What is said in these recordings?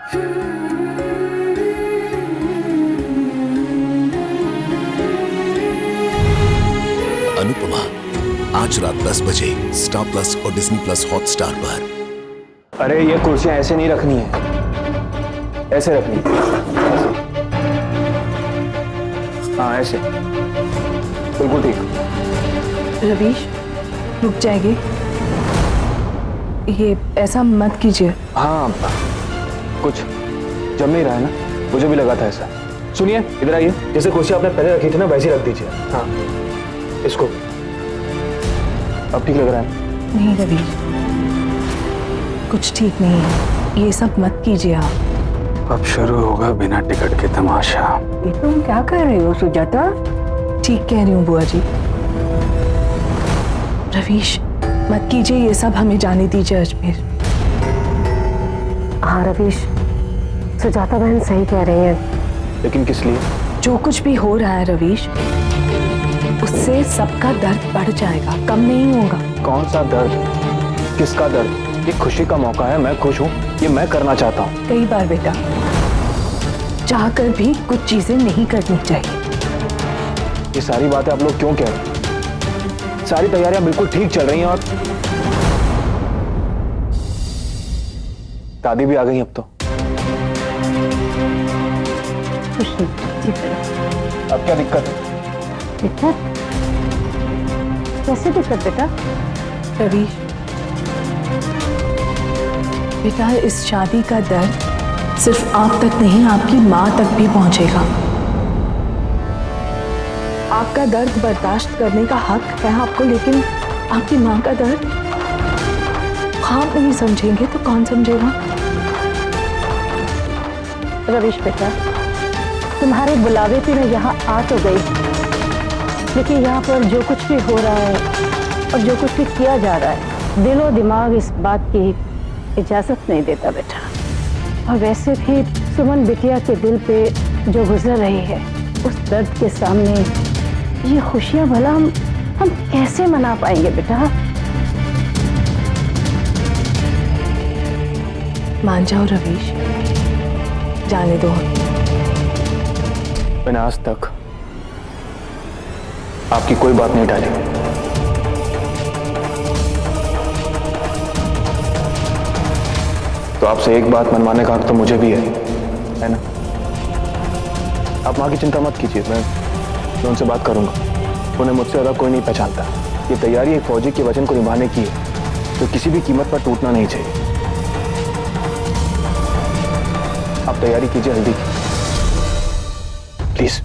अनुपमा आज रात 10 बजे स्टार प्लस और डिज्नी प्लस हॉटस्टार पर। अरे ये कुर्सियां ऐसे नहीं रखनी है, ऐसे रखनी है। हाँ ऐसे, बिल्कुल ठीक। रवीश रुक जाएगी, ये ऐसा मत कीजिए। हाँ कुछ जम नहीं रहा है ना, मुझे भी लगा था ऐसा। सुनिए इधर आइए, जैसे कुर्सी आपने पहले रखी थी ना वैसी रख दीजिए। हाँ इसको, अब ठीक लग रहा है? नहीं रवीश, कुछ ठीक नहीं है, ये सब मत कीजिए आप। अब शुरू होगा बिना टिकट के तमाशा। तुम क्या कर रही हो सुजाता? ठीक कह रही हूँ बुआ जी। रवीश मत कीजिए ये सब, हमें जाने दीजिए अजमेर। हाँ रवीश, सुजाता बहन सही कह रही है। लेकिन किस लिए? जो कुछ भी हो रहा है रवीश, उससे सबका दर्द बढ़ जाएगा, कम नहीं होगा। कौन सा दर्द? किसका दर्द? ये खुशी का मौका है, मैं खुश हूँ, ये मैं करना चाहता हूँ। कई बार बेटा चाहकर भी कुछ चीजें नहीं करनी चाहिए। ये सारी बातें आप लोग क्यों कह रहे हैं? सारी तैयारियां बिल्कुल ठीक चल रही हैं और दादी भी आ गई अब तो। अब क्या दिक्कत है? दिक्कत? कैसे दिक्कत बेटा? रवीश बेटा, इस शादी का दर्द सिर्फ आप तक नहीं, आपकी माँ तक भी पहुंचेगा। आपका दर्द बर्दाश्त करने का हक है आपको, लेकिन आपकी माँ का दर्द आप नहीं समझेंगे तो कौन समझेगा? रवीश बेटा, तुम्हारे बुलावे पे मैं यहाँ आ तो गई, लेकिन यहाँ पर जो कुछ भी हो रहा है और जो कुछ भी किया जा रहा है, दिलो दिमाग इस बात की इजाजत नहीं देता बेटा। और वैसे भी सुमन बिटिया के दिल पे जो गुजर रही है, उस दर्द के सामने ये खुशियां भला हम कैसे मना पाएंगे बेटा? मान जाओ रवीश, जाने दो। मैंने आज तक आपकी कोई बात नहीं टाली। तो आपसे एक बात मनवाने का हक तो मुझे भी है ना? आप माँ की चिंता मत कीजिए, मैं उनसे बात करूंगा। उन्हें मुझसे ज्यादा कोई नहीं पहचानता। ये तैयारी एक फौजी के वचन को निभाने की है, तो किसी भी कीमत पर टूटना नहीं चाहिए। आप तैयारी कीजिए हल्दी की, प्लीज।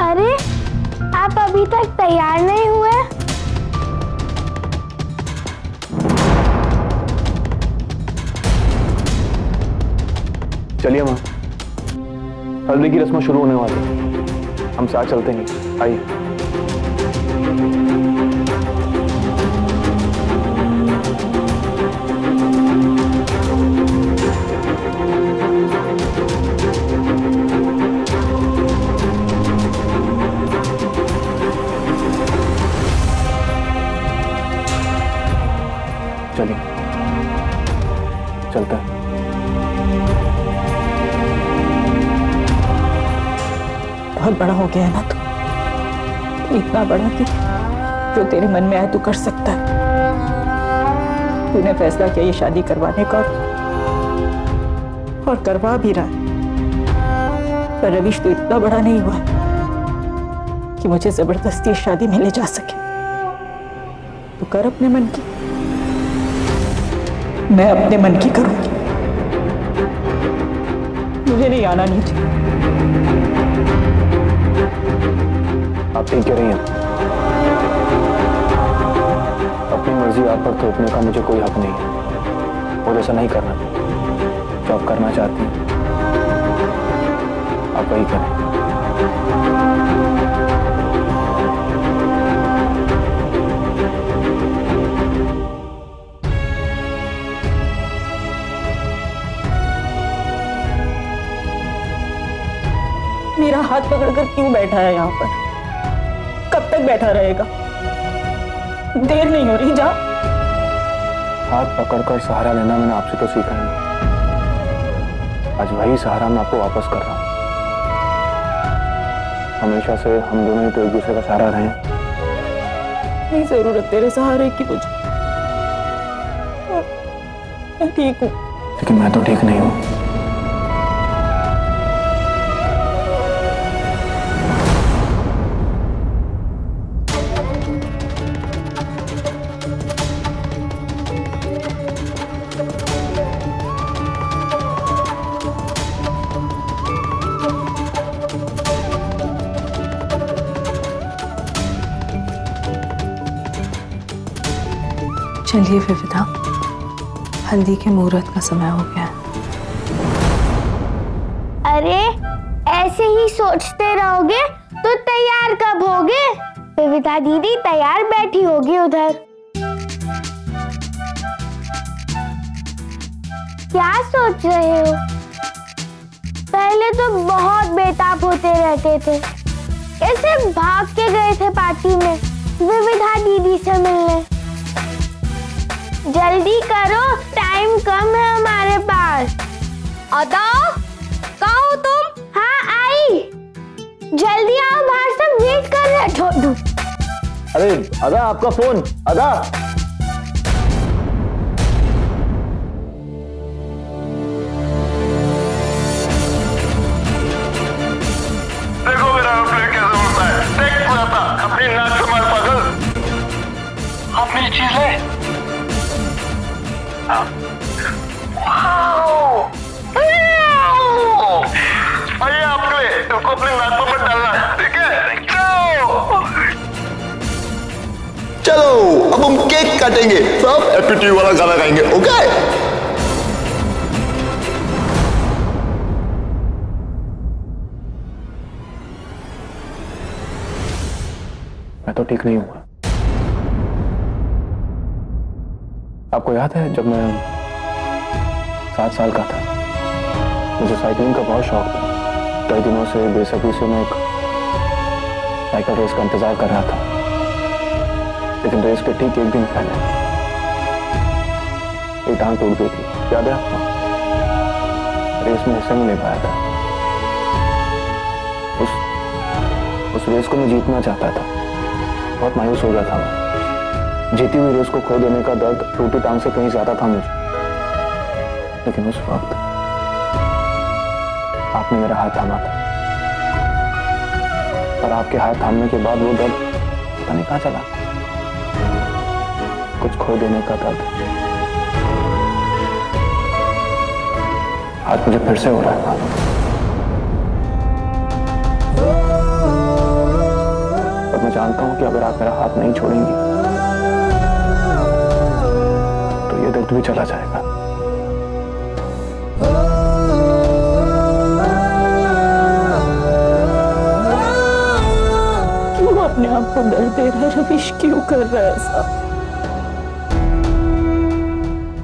अरे आप अभी तक तैयार नहीं हुए? चलिए माँ, हल्दी की रस्म शुरू होने वाली है, हम साथ चलते हैं। आइए। चलिए चलता है। बहुत बड़ा हो गया है ना तू, इतना बड़ा कि जो तेरे मन में आए तू कर सकता है। तूने फैसला किया ये शादी करवाने का और करवा भी रहा है, पर रवीश तो इतना बड़ा नहीं हुआ कि मुझे जबरदस्ती शादी में ले जा सके। तो कर अपने मन की, मैं अपने मन की करूंगी। मुझे नहीं आना नीचे। आप ठीक कह रही हैं। अपनी मर्जी आप पर थोपने का मुझे कोई हक नहीं है, और ऐसा नहीं करना। जो आप करना चाहती हैं आप वही करें। मेरा हाथ पकड़कर क्यों बैठा है यहाँ पर? कब तक बैठा रहेगा? देर नहीं हो रही, जा। हाथ पकड़कर सहारा लेना मैंने आपसे तो सीखा है, आज वही सहारा मैं आपको वापस कर रहा हूँ। हमेशा से हम दोनों ही तो एक दूसरे का सहारा रहे हैं। नहीं जरूरत तेरे सहारे की मुझे, मैं ठीक हूँ। लेकिन मैं तो ठीक नहीं हूँ। चलिए विविधा, हल्दी के मुहूर्त का समय हो गया है। अरे ऐसे ही सोचते रहोगे तो तैयार कब होगे? विविधा दीदी तैयार बैठी होगी उधर। क्या सोच रहे हो? पहले तो बहुत बेताब होते रहते थे, कैसे भाग के गए थे पार्टी में विविधा दीदी से मिलने। जल्दी करो, टाइम कम है हमारे पास। अदा, कहाँ हो तुम? हाँ आई, जल्दी आओ, बाहर सब वेट कर रहे हैं। छोड़ो। अरे अदा, आपका फोन। अदा, देखो मेरा एरोप्लेन कैसे उड़ता है, देख पूरा था अपनी नाक से मार पागल। अपनी चीज है। आइए आपके लिए, इसको अपनी नाक पर मत डालना, ठीक है? चलो अब हम केक काटेंगे, सब एप्टीट्यूड वाला गाना गाएंगे, ओके? मैं तो ठीक नहीं हुआ। आपको याद है जब मैं 7 साल का था, मुझे साइकिलिंग का बहुत शौक था। कई दिनों से बेसब्री से मैं एक साइकिल रेस का इंतजार कर रहा था। लेकिन रेस के ठीक एक दिन पहले एक टांग टूट गई थी, याद है आपको? रेस में हिस्सा नहीं ले पाया था। उस रेस को मैं जीतना चाहता था, बहुत मायूस हो गया था मैं। जीती हुई रेस को खो देने का दर्द टूटी टांग से कहीं ज्यादा था मुझे। लेकिन उस वक्त आपने मेरा हाथ थामा था, और आपके हाथ थामने के बाद वो दर्द पता नहीं कहाँ चला। कुछ खो देने का दर्द आज मुझे फिर से हो रहा था। और मैं जानता हूं कि अगर आप मेरा हाथ नहीं छोड़ेंगी तो ये दर्द भी चला जाएगा। क्यों अपने आप को दर्द दे रहा है रवीश? क्यों कर रहा है ऐसा?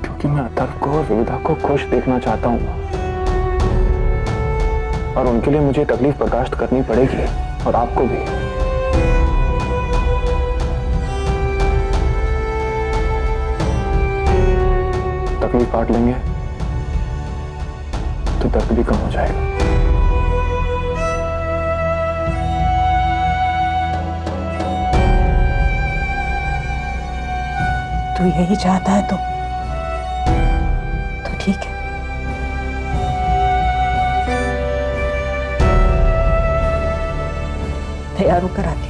क्योंकि मैं अतर को और विविधा को खुश देखना चाहता हूं, और उनके लिए मुझे तकलीफ बर्दाश्त करनी पड़ेगी, और आपको भी। तकलीफ बांट लेंगे तो दर्द भी कम हो जाएगा। तू यही चाहता है तो ठीक है। तैयार होकर आती।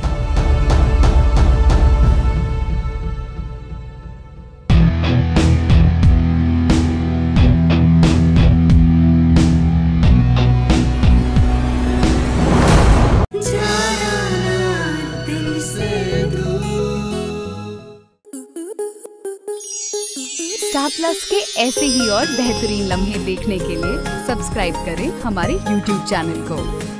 स्टार प्लस के ऐसे ही और बेहतरीन लम्हे देखने के लिए सब्सक्राइब करें हमारे YouTube चैनल को।